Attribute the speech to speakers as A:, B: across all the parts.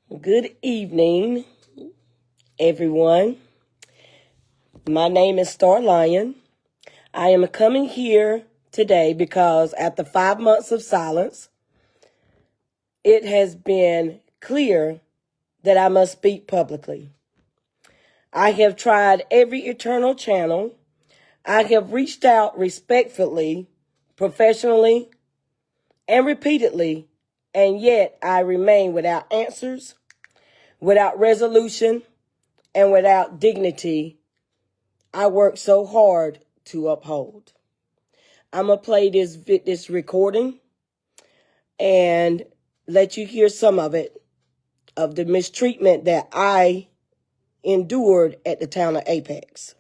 A: Good evening, everyone. My name is Star Lion. I am coming here today because after 5 months of silence, it has been clear that I must speak publicly. I have tried every eternal channel. I have reached out respectfully, professionally, and repeatedly, and yet I remain without answers, without resolution, and without dignity I work so hard to uphold. I'm going to play this recording and let you hear some of it, of the mistreatment that I endured at the town of Apex.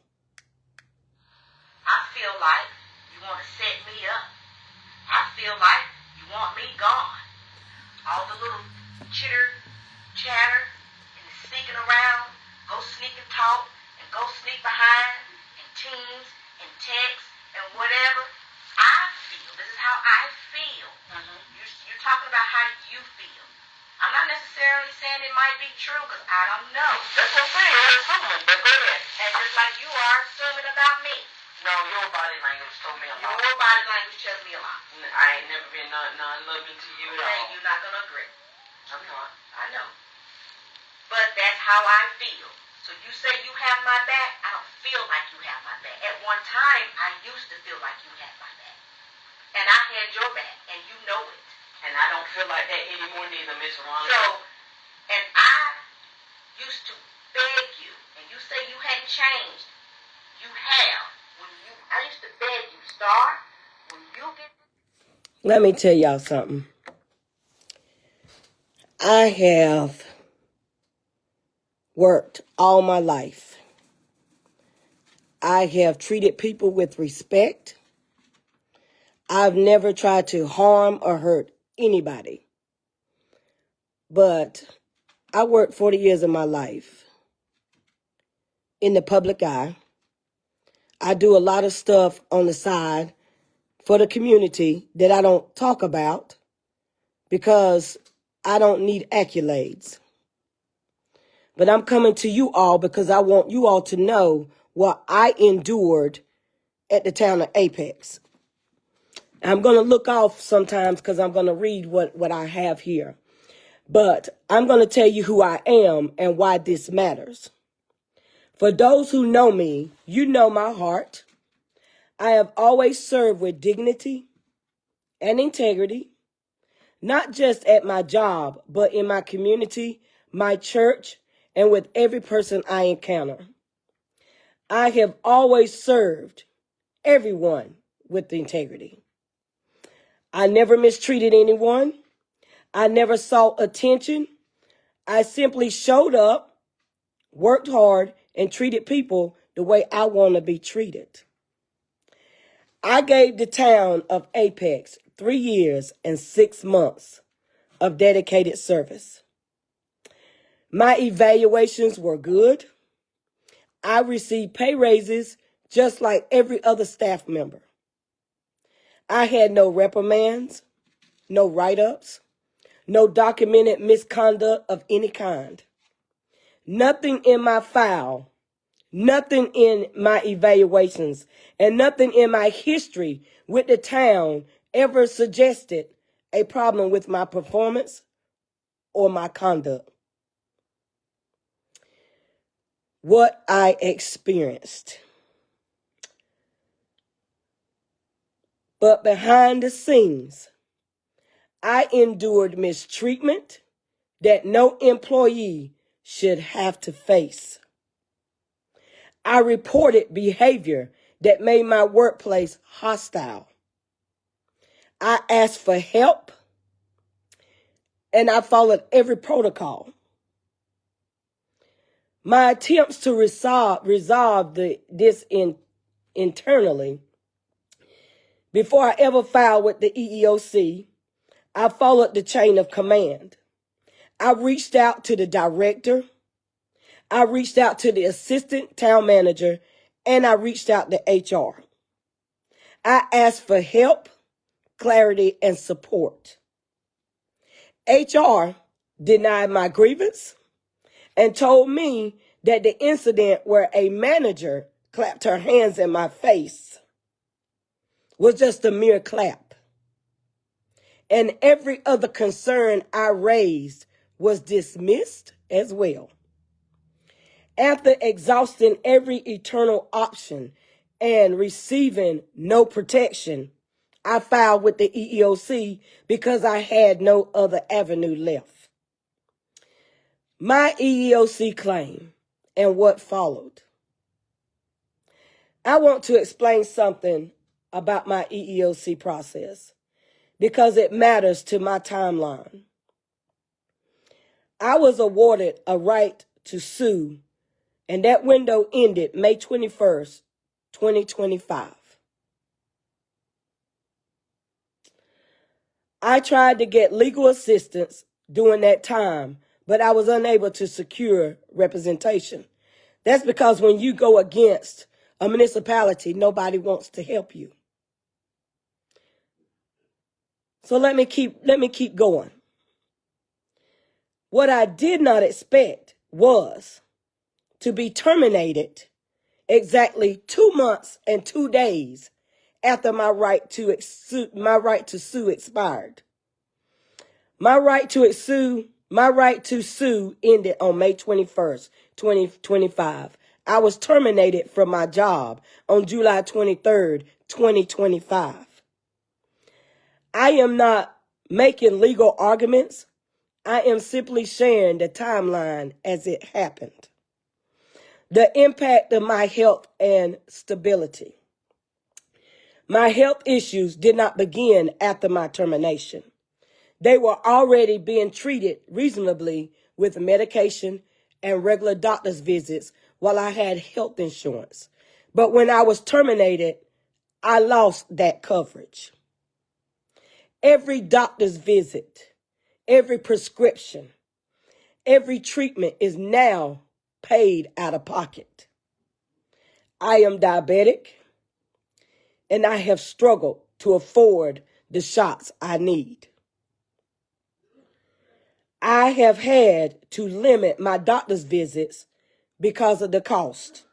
B: I feel like you want to set me up. I feel like you want me gone. All the little chitter, chatter, and the sneaking around, go sneak and talk, and go sneak behind, and teams, and text, and whatever. I feel. This is how I feel. You're talking about how you feel. I'm not necessarily saying it might be true because I don't know.
C: That's what I'm saying. You're assuming, but go ahead.
B: And just like you are assuming about me.
C: No, your body language told me a lot.
B: Your body language tells me a lot.
C: I ain't never been non-loving to you at
B: Okay,
C: all.
B: you're not going to agree.
C: I'm not.
B: I know. But that's how I feel. So you say you have my back, I don't feel like you have my back. At one time, I used to feel like you had my back. And I had your back, and you know it.
C: And I don't feel like that anymore neither, Miss Veronica.
B: So, and I used to beg you, and you say you hadn't changed. You have. I used to beg you, Star, when you get...
A: Let me tell y'all something. I have worked all my life. I have treated people with respect. I've never tried to harm or hurt anybody. But I worked 40 years of my life in the public eye. I do a lot of stuff on the side for the community that I don't talk about because I don't need accolades. But I'm coming to you all because I want you all to know what I endured at the town of Apex. I'm going to look off sometimes because I'm going to read what I have here. But I'm going to tell you who I am and why this matters. For those who know me, you know my heart. I have always served with dignity and integrity, not just at my job, but in my community, my church, and with every person I encounter. I have always served everyone with integrity. I never mistreated anyone. I never sought attention. I simply showed up, worked hard, and treated people the way I want to be treated. I gave the town of Apex 3 years and 6 months of dedicated service. My evaluations were good. I received pay raises just like every other staff member. I had no reprimands, no write-ups, no documented misconduct of any kind. Nothing in my file, nothing in my evaluations, and nothing in my history with the town ever suggested a problem with my performance or my conduct. What I experienced. But behind the scenes, I endured mistreatment that no employee should have to face. I reported behavior that made my workplace hostile. I asked for help, and I followed every protocol. My attempts to resolve this internally, before I ever filed with the EEOC, I followed the chain of command. I reached out to the director. I reached out to the assistant town manager, and I reached out to HR. I asked for help, clarity, and support. HR denied my grievance, and told me that the incident where a manager clapped her hands in my face was just a mere clap. And every other concern I raised was dismissed as well. After exhausting every eternal option and receiving no protection, I filed with the EEOC because I had no other avenue left. My EEOC claim and what followed. I want to explain something about my EEOC process because it matters to my timeline. I was awarded a right to sue, and that window ended May 21st, 2025. I tried to get legal assistance during that time, but I was unable to secure representation. That's because when you go against a municipality, nobody wants to help you. So let me keep going. What I did not expect was to be terminated exactly 2 months and 2 days after my right to sue expired. My right to sue ended on May 21st, 2025. I was terminated from my job on July 23rd, 2025. I am not making legal arguments. I am simply sharing the timeline as it happened. The impact of my health and stability. My health issues did not begin after my termination. They were already being treated reasonably with medication and regular doctor's visits while I had health insurance. But when I was terminated, I lost that coverage. Every doctor's visit, every prescription, every treatment is now paid out of pocket. I am diabetic, and I have struggled to afford the shots I need. I have had to limit my doctor's visits because of the cost.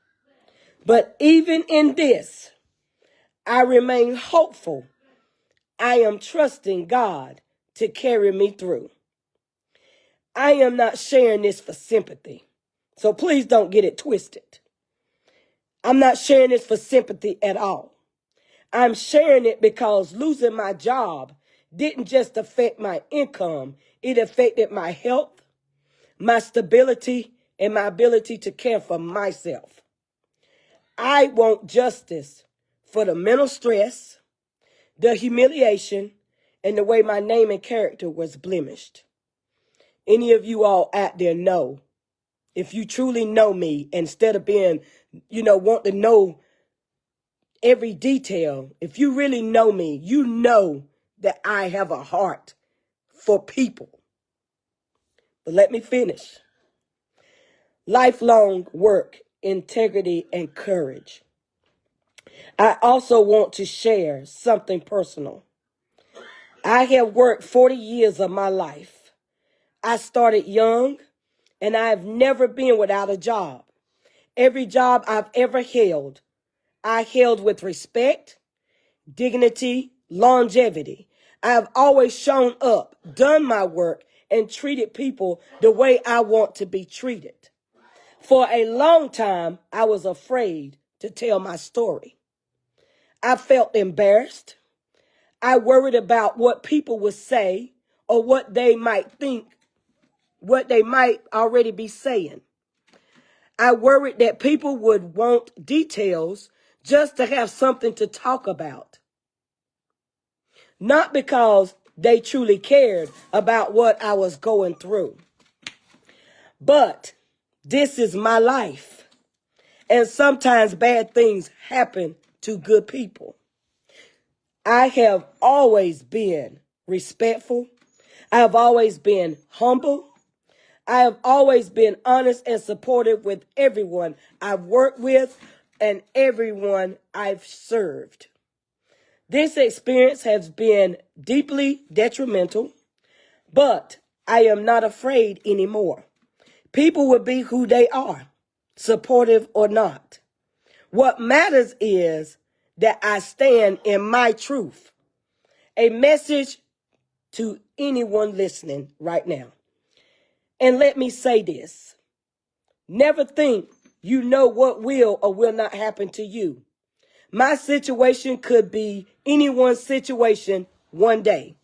A: But even in this, I remain hopeful. I am trusting God to carry me through. I am not sharing this for sympathy, so please don't get it twisted. I'm not sharing this for sympathy at all. I'm sharing it because losing my job didn't just affect my income, it affected my health, my stability, and my ability to care for myself. I want justice for the mental stress, the humiliation, and the way my name and character was blemished. Any of you all out there know, if you truly know me, instead of being, want to know every detail, if you really know me, you know that I have a heart for people. But let me finish. Lifelong work, integrity, and courage. I also want to share something personal. I have worked 40 years of my life. I started young, and I have never been without a job. Every job I've ever held, I held with respect, dignity, longevity. I have always shown up, done my work, and treated people the way I want to be treated. For a long time, I was afraid to tell my story. I felt embarrassed. I worried about what people would say or what they might think, what they might already be saying. I worried that people would want details just to have something to talk about. Not because they truly cared about what I was going through. But this is my life. And sometimes bad things happen to good people. I have always been respectful. I have always been humble. I have always been honest and supportive with everyone I've worked with and everyone I've served. This experience has been deeply detrimental, but I am not afraid anymore. People will be who they are, supportive or not. What matters is that I stand in my truth. A message to anyone listening right now. And let me say this. Never think you know what will or will not happen to you. My situation could be anyone's situation one day.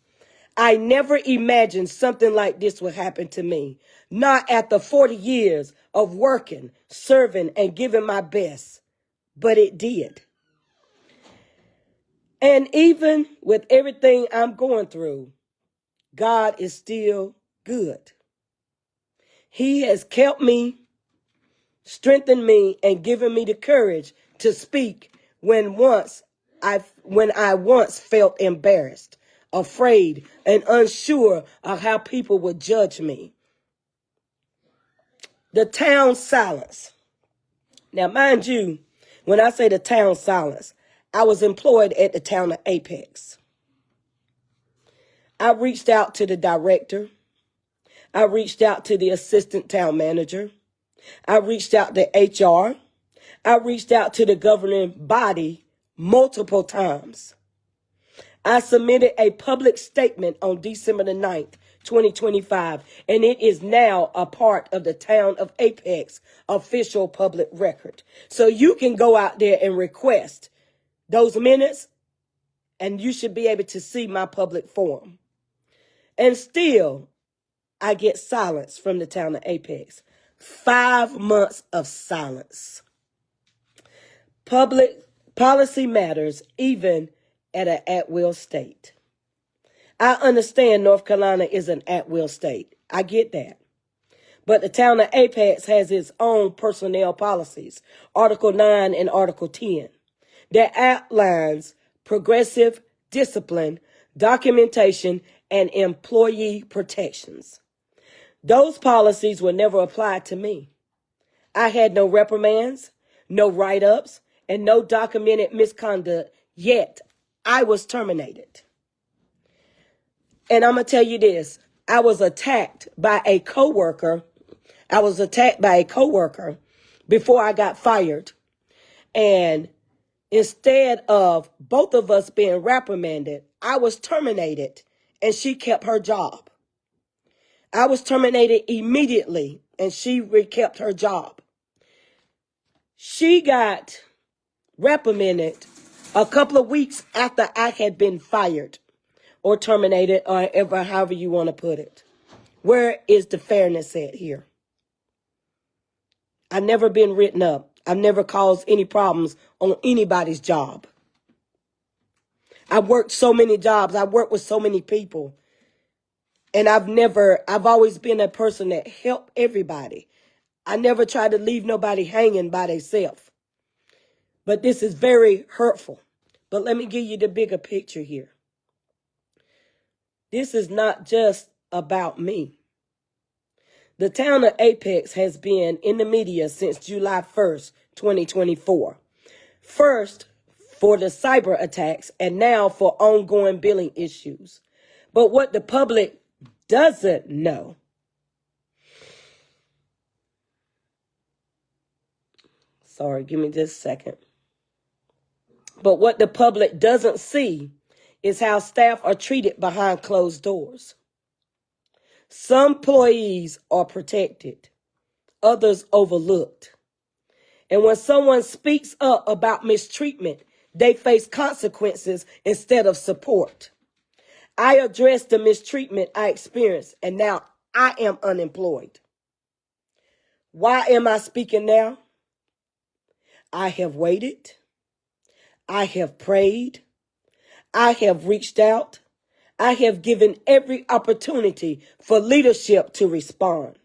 A: I never imagined something like this would happen to me. Not after 40 years of working, serving, and giving my best. But it did. And even with everything I'm going through, God is still good. He has kept me, strengthened me, and given me the courage to speak when I once felt embarrassed, afraid, and unsure of how people would judge me. The town silence. Now, mind you, when I say the town silence, I was employed at the town of Apex. I reached out to the director. I reached out to the assistant town manager. I reached out to HR. I reached out to the governing body multiple times. I submitted a public statement on December the 9th, 2025, and it is now a part of the town of Apex official public record. So you can go out there and request those minutes, and you should be able to see my public forum. And still, I get silence from the town of Apex. 5 months of silence. Public policy matters even at an at-will state. I understand North Carolina is an at-will state. I get that. But the town of Apex has its own personnel policies, Article 9 and Article 10, that outlines progressive discipline, documentation, and employee protections. Those policies were never applied to me. I had no reprimands, no write-ups, and no documented misconduct, yet I was terminated. And I'm going to tell you this. I was attacked by a coworker. Before I got fired. And instead of both of us being reprimanded, I was terminated and she kept her job. I was terminated immediately and she kept her job. She got reprimanded a couple of weeks after I had been fired or terminated, or however you want to put it. Where is the fairness at here? I've never been written up. I've never caused any problems on anybody's job. I've worked so many jobs. I've worked with so many people. And I've always been a person that helped everybody. I never tried to leave nobody hanging by themselves. But this is very hurtful. But let me give you the bigger picture here. This is not just about me. The town of Apex has been in the media since July 1st, 2024. First, for the cyber attacks, and now for ongoing billing issues. But what the public doesn't know give me just a second. But what the public doesn't see is how staff are treated behind closed doors. Some employees are protected, others overlooked. And when someone speaks up about mistreatment, they face consequences instead of support. I addressed the mistreatment I experienced, and now I am unemployed. Why am I speaking now? I have waited. I have prayed. I have reached out. I have given every opportunity for leadership to respond.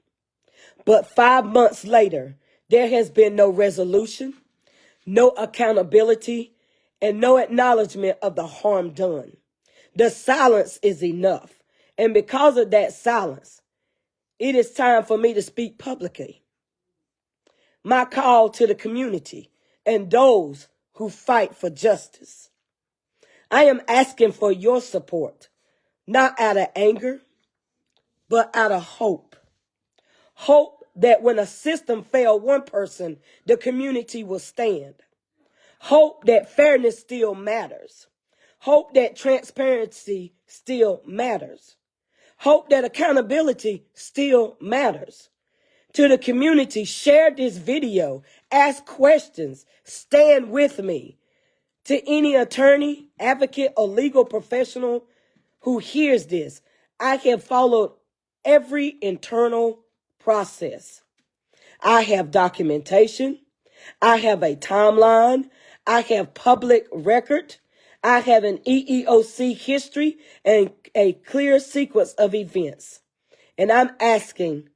A: But 5 months later, there has been no resolution, no accountability, and no acknowledgement of the harm done. The silence is enough. And because of that silence, it is time for me to speak publicly. My call to the community and those who fight for justice. I am asking for your support, not out of anger, but out of hope. Hope that when a system fails one person, the community will stand. Hope that fairness still matters. Hope that transparency still matters. Hope that accountability still matters. To the community, share this video, ask questions, stand with me. To any attorney, advocate, or legal professional who hears this, I have followed every internal process. I have documentation. I have a timeline. I have public record. I have an EEOC history and a clear sequence of events. And I'm asking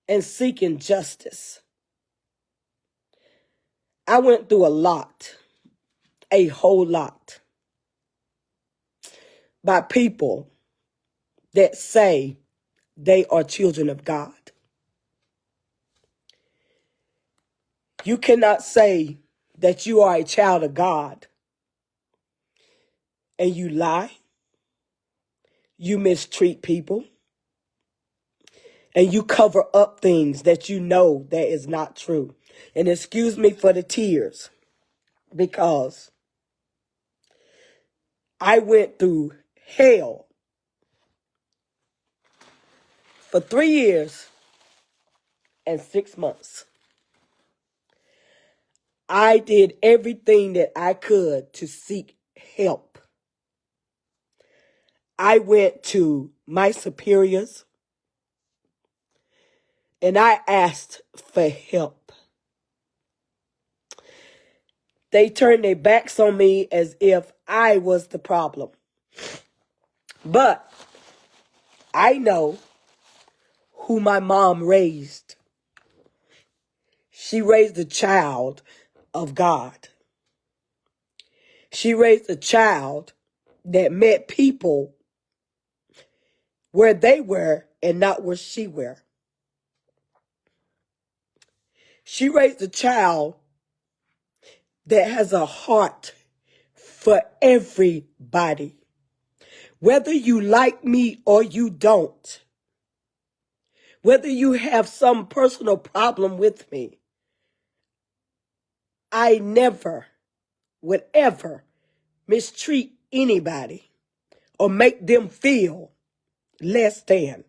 A: and seeking justice. I went through a whole lot, by people that say they are children of God. You cannot say that you are a child of God and you lie, you mistreat people, and you cover up things that you know that is not true. And excuse me for the tears, because I went through hell for 3 years and 6 months. I did everything that I could to seek help. I went to my superiors and I asked for help. They turned their backs on me as if I was the problem. But I know who my mom raised. She raised a child of God. She raised a child that met people where they were and not where she were. She raised a child that has a heart for everybody. Whether you like me or you don't, whether you have some personal problem with me, I never would ever mistreat anybody or make them feel less than,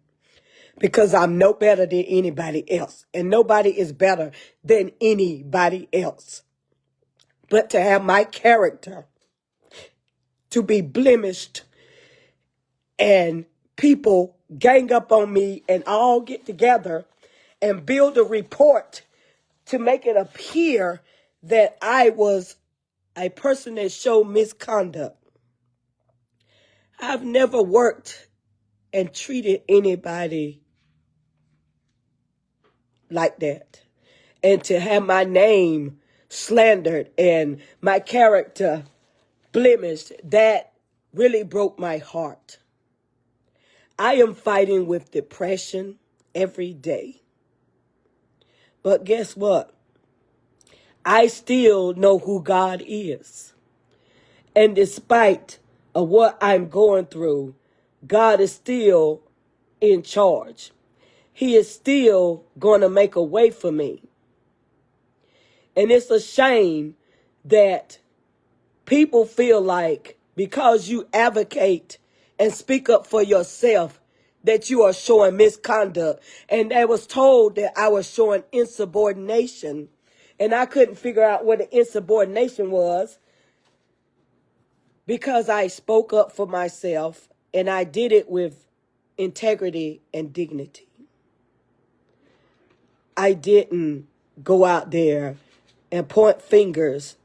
A: because I'm no better than anybody else, and nobody is better than anybody else. But to have my character to be blemished and people gang up on me and all get together and build a report to make it appear that I was a person that showed misconduct. I've never worked and treated anybody like that. And to have my name slandered and my character blemished, that really broke my heart. I am fighting with depression every day. But guess what? I still know who God is. And despite of what I'm going through, God is still in charge. He is still going to make a way for me. And it's a shame that people feel like because you advocate and speak up for yourself that you are showing misconduct. And I was told that I was showing insubordination. And I couldn't figure out what the insubordination was, because I spoke up for myself and I did it with integrity and dignity. I didn't go out there and point fingers,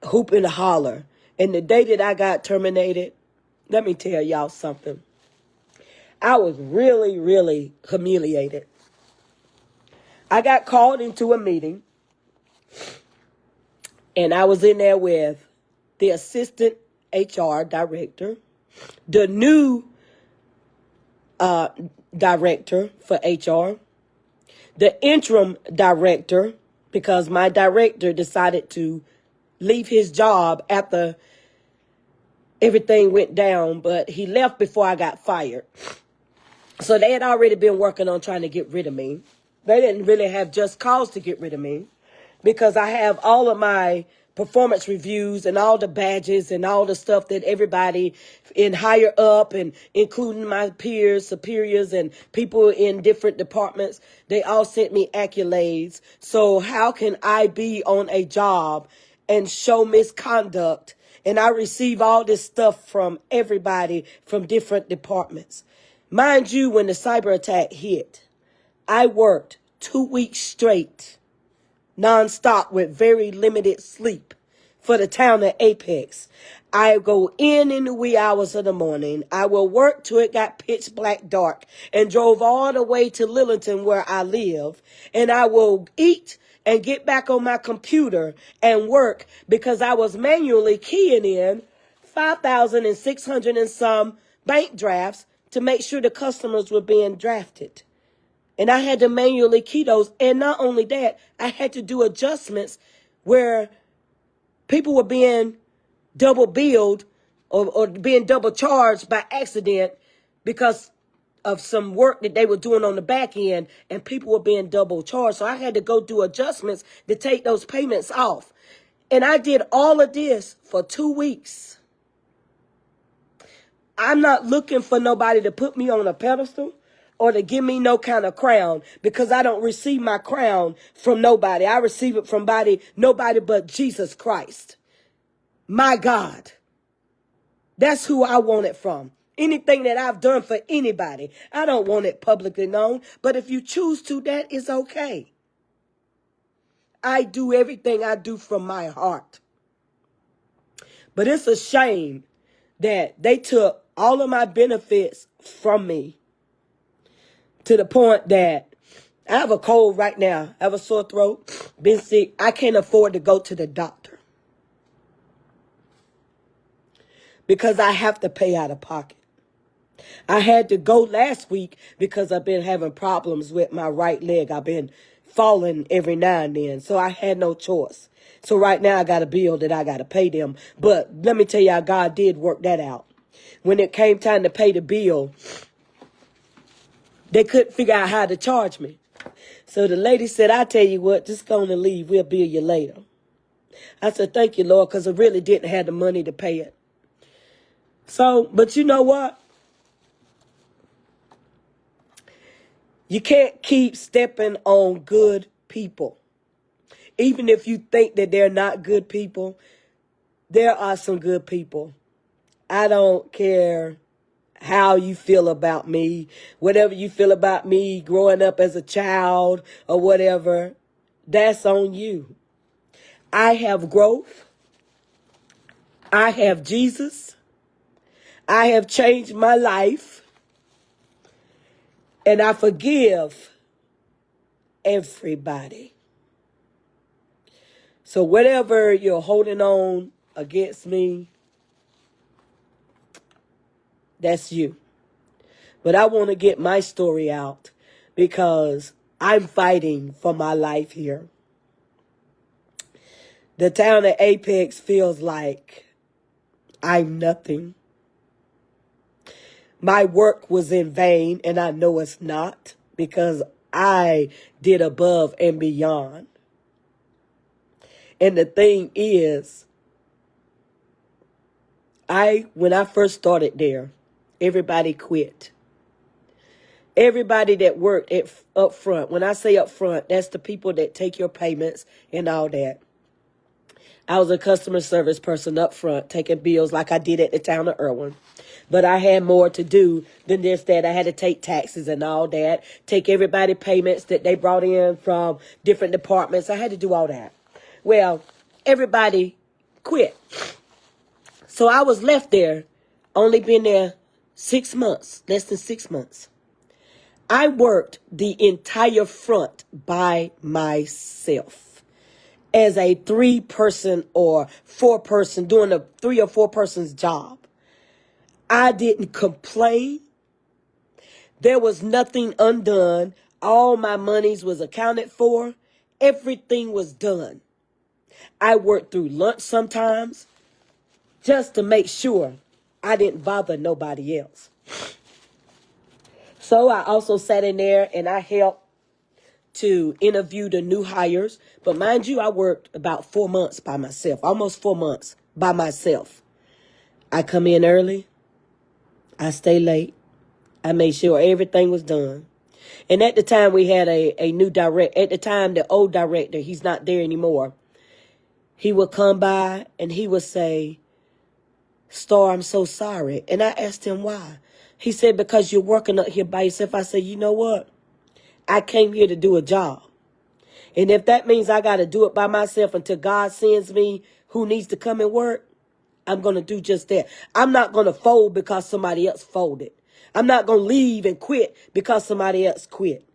A: hoop and holler. And the day that I got terminated, let me tell y'all something. I was really, really humiliated. I got called into a meeting and I was in there with the assistant HR director, the new director for HR, the interim director, because my director decided to leave his job after everything went down, but he left before I got fired. So they had already been working on trying to get rid of me. They didn't really have just cause to get rid of me because I have all of my performance reviews and all the badges and all the stuff that everybody in higher up and including my peers, superiors, and people in different departments, they all sent me accolades. So how can I be on a job and show misconduct? And I receive all this stuff from everybody from different departments. Mind you, when the cyber attack hit, I worked 2 weeks straight, nonstop with very limited sleep for the town of Apex. I go in the wee hours of the morning. I will work till it got pitch black dark and drove all the way to Lillington where I live. And I will eat and get back on my computer and work because I was manually keying in 5,600 and some bank drafts to make sure the customers were being drafted. And I had to manually key those. And not only that, I had to do adjustments where people were being double billed or being double charged by accident because of some work that they were doing on the back end, and people were being double charged. So I had to go do adjustments to take those payments off. And I did all of this for 2 weeks. I'm not looking for nobody to put me on a pedestal or to give me no kind of crown, because I don't receive my crown from nobody. I receive it from nobody but Jesus Christ, my God. That's who I want it from. Anything that I've done for anybody, I don't want it publicly known. But if you choose to, that is okay. I do everything I do from my heart. But it's a shame that they took all of my benefits from me to the point that I have a cold right now. I have a sore throat, been sick. I can't afford to go to the doctor because I have to pay out of pocket. I had to go last week because I've been having problems with my right leg. I've been falling every now and then, so I had no choice. So right now I got a bill that I got to pay them. But let me tell y'all, God did work that out. When it came time to pay the bill, they couldn't figure out how to charge me. So the lady said, I tell you what, just go on and leave. We'll bill you later. I said, thank you, Lord, because I really didn't have the money to pay it. So, but you know what? You can't keep stepping on good people. Even if you think that they're not good people, there are some good people. I don't care how you feel about me, whatever you feel about me growing up as a child or whatever, that's on you. I have growth. I have Jesus. I have changed my life. And I forgive everybody. So whatever you're holding on against me, that's you. But I want to get my story out because I'm fighting for my life here. The town of Apex feels like I'm nothing. My work was in vain, and I know it's not, because I did above and beyond. And the thing is, when I first started there, everybody quit. Everybody that worked up front. When I say up front, that's the people that take your payments and all that. I was a customer service person up front, taking bills like I did at the town of Irwin. But I had more to do than this, that. I had to take taxes and all that, take everybody payments that they brought in from different departments. I had to do all that. Well, everybody quit. So I was left there, only been there 6 months, less than 6 months. I worked the entire front by myself as a 3-person or 4-person, doing a 3 or 4 person's job. I didn't complain. There was nothing undone. All my monies was accounted for. Everything was done. I worked through lunch sometimes just to make sure I didn't bother nobody else. So I also sat in there and I helped to interview the new hires. But mind you, I worked about 4 months by myself, almost 4 months by myself. I come in early. I stay late. I made sure everything was done. And at the time we had a new director. At the time, the old director, he's not there anymore. He would come by and he would say, Star, I'm so sorry. And I asked him why. He said, because you're working up here by yourself. I said, you know what? I came here to do a job. And if that means I got to do it by myself until God sends me who needs to come and work, I'm going to do just that. I'm not going to fold because somebody else folded. I'm not going to leave and quit because somebody else quit.